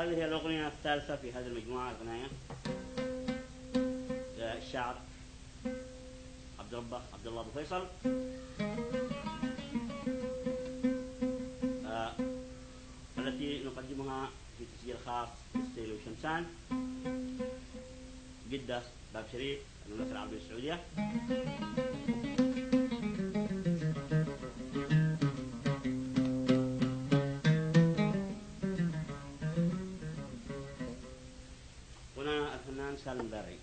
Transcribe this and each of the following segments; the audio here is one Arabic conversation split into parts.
هذه هي الأغنية الثالثة في هذه المجموعة الغنائية. الشاعر عبد الله أبو فيصل. التي نقدمها في تسجيل خاص بالسيل وشمسان، جدة باب شريف، المملكة العربية السعودية. هنا الفنان سالم بارعي.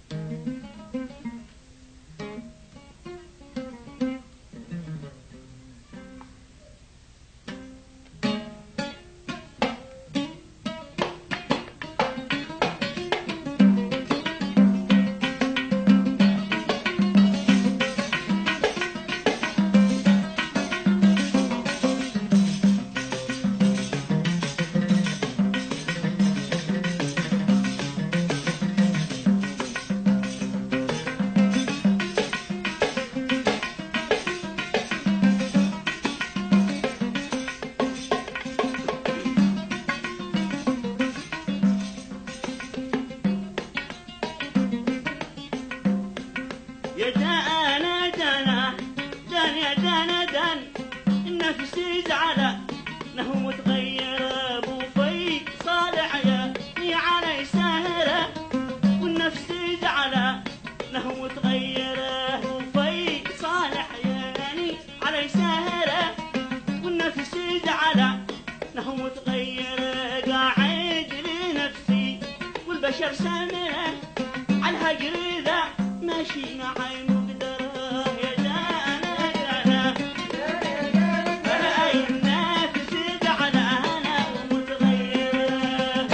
يا دانا دانا دان يا دانا دان، النفس زعلة نهو متغير ابو في صالح يا علي سهرة، والنفس زعلة نهو متغير ابو في صالح يعني علي سهرة، والنفس زعلة نهو متغير قاعد لنفسي والبشر سامرة عالهجر ذا ماشي معي مقدرة. يا دانا دانا أنا أي النفس زعلانة ومتغيرة.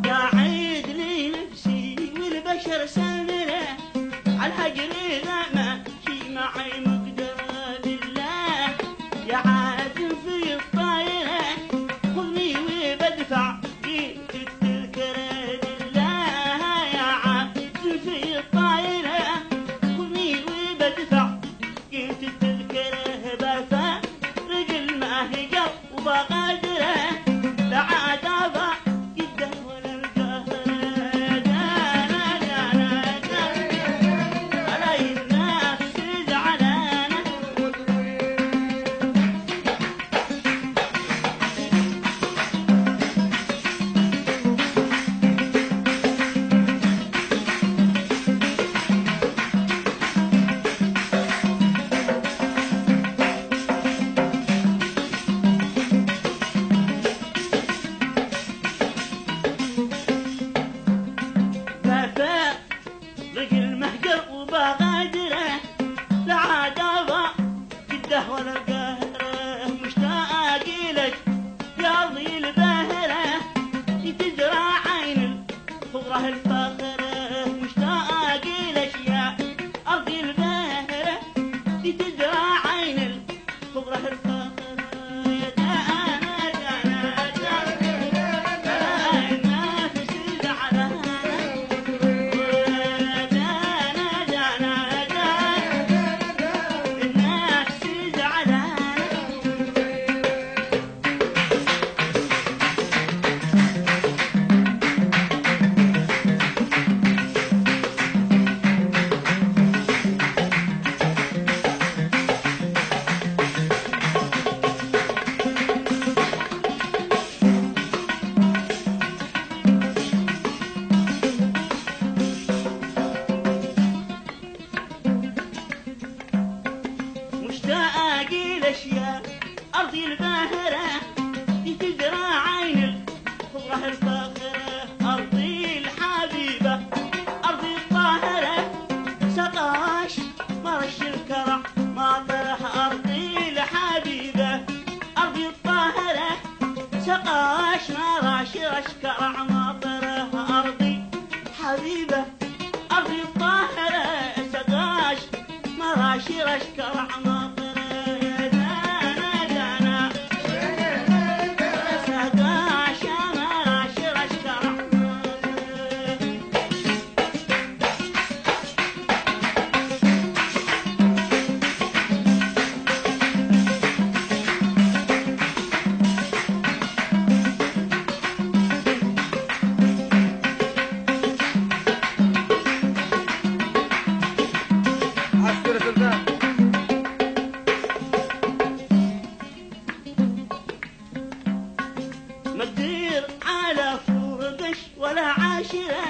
قاعد لي نفسي والبشر سامرة عالهجر ذا ماشي معي مقدرة. لله يا عازم في الطايرة خذني وبدفع قيمة التذكرة. لله يا عازم في الطايرة خذني وبدفع قيمة التذكرة. بفرق المهجر وبغادره لا عاد أبا جده ولا القهر. دانا دانا دانا علي النفس زعلانة بفرق المهجر وبغادره لا عاد أبا جده ولا القهر. مشتاق لك يا ظل البهرة تزرع عين الخضرة الفاخرة. مشتاق لك يا أرض البهرة تزرع عين الخضرة الفاخرة. يا دانا دانا دانا النفس زعلانة. دانا دانا دانا النفس زعلانة. مشتاق لأشياء أرض الباهرة تزرع عين الخضرة الفاخرة. أرضي الحبيبة أرضي الطاهرة سقاش ما رش الكرع ما طرح. أرضي الحبيبة أرضي الطاهرة سقاش ما رش كرع ما طرح. أرضي حبيبة أرضي الطاهرة سقاش ما رش كرع ما طرح. يا دانا دانا سقاش ما رش كرع مقدير على فرقش ولا عاشرة،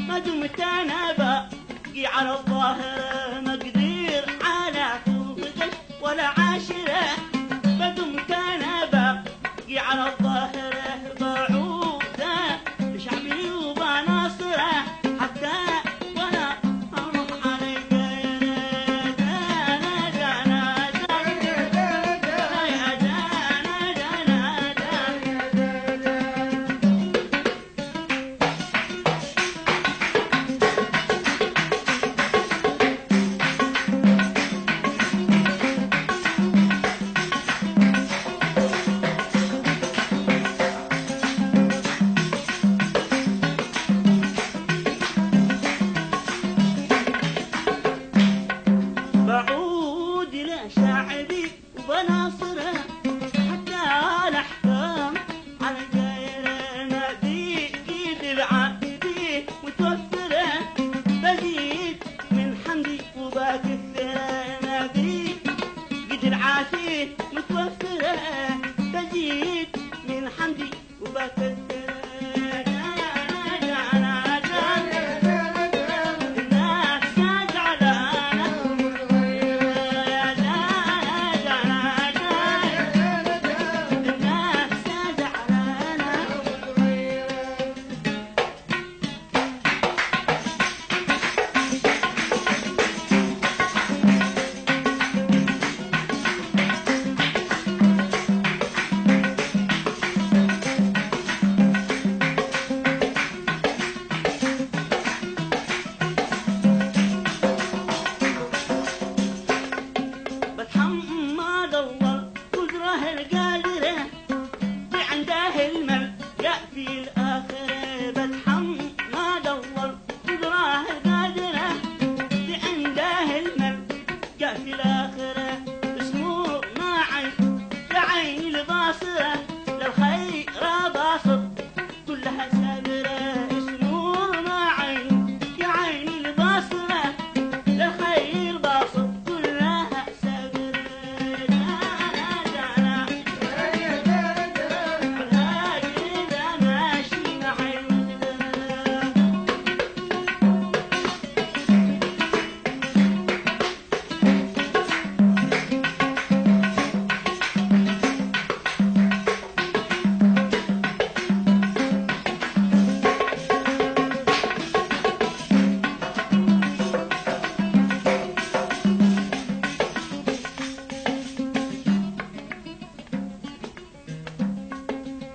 ما دمت أنا باقي على الظاهرة. مقدير على فرقش ولا عاشرة، ما دمت أنا باقي على الظاهرة. بعودة لشعبي وبناصره حتى ولا أروح على غيره. دانا دانا دانا يا دانا دانا دانا. بعود لشعبي وبناصره حتى الأحكام على غيره. نبي بالعافية متوفرة، بزيد من حمدي وبكثره. نبي بالعافية متوفرة، بزيد من حمدي وبكثره. بتحمد الله قدره القادرة، في عنده الملجأ في الآخرة. بتحمد الله قدره القادرة، في عنده الملجأ في الآخرة. اسمه معي بعين الباصرة، للخير باصر كلها سابرة. اسمه معي بعين الباصرة، للخير باصر كلها سابرة.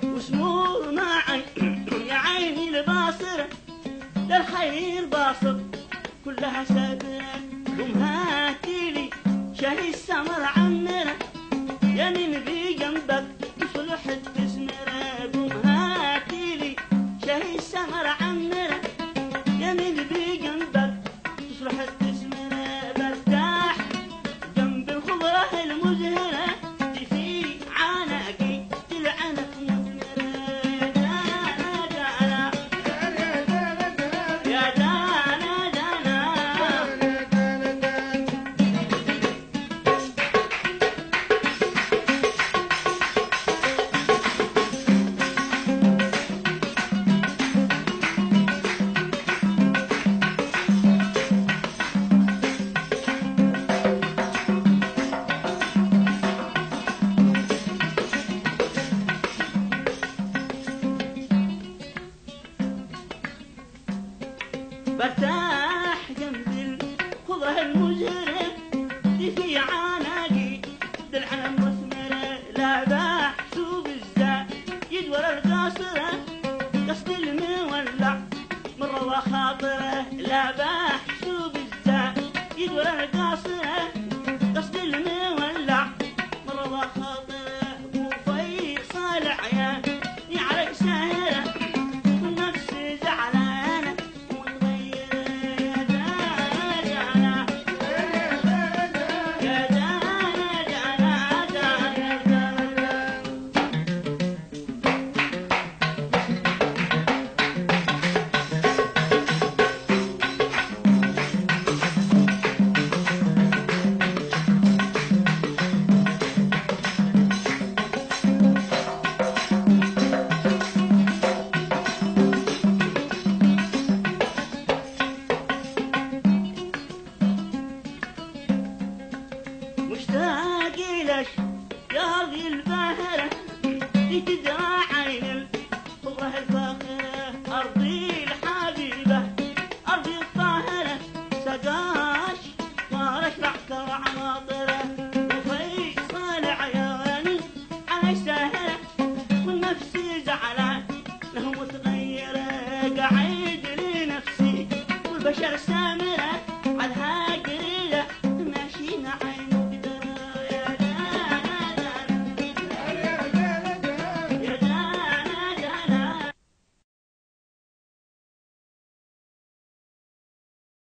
وسمور معي يا عيني الباصرة، للخير باصر كلها سابرة. قوم هاتيلي شاهي السمر عمرة، يا من بي جنبك تصلح تسمرة. قوم هاتيلي شاهي السمر عمرة، يا من بي جنبك تصلح تسمرة. برتاح جنب الخضرة المزهرة، في عناقي تلعنك مثمرة. يا دانا دانا برتاح جنب الخضرة المزهرة، في عناقي دلعنا مثمرة. لا بحسوب الزايد ولا القاصرة، قصد المولع مرة وخاطرة. لا بحسوب الزايد ولا القاصرة، قصد المولع مرة وخاطرة. وفيصل عياني عليك ساهرة، والنفس زعلانة ومتغيرة. يا دانا يا دانا دانا دانا دانا. البحر يتدرى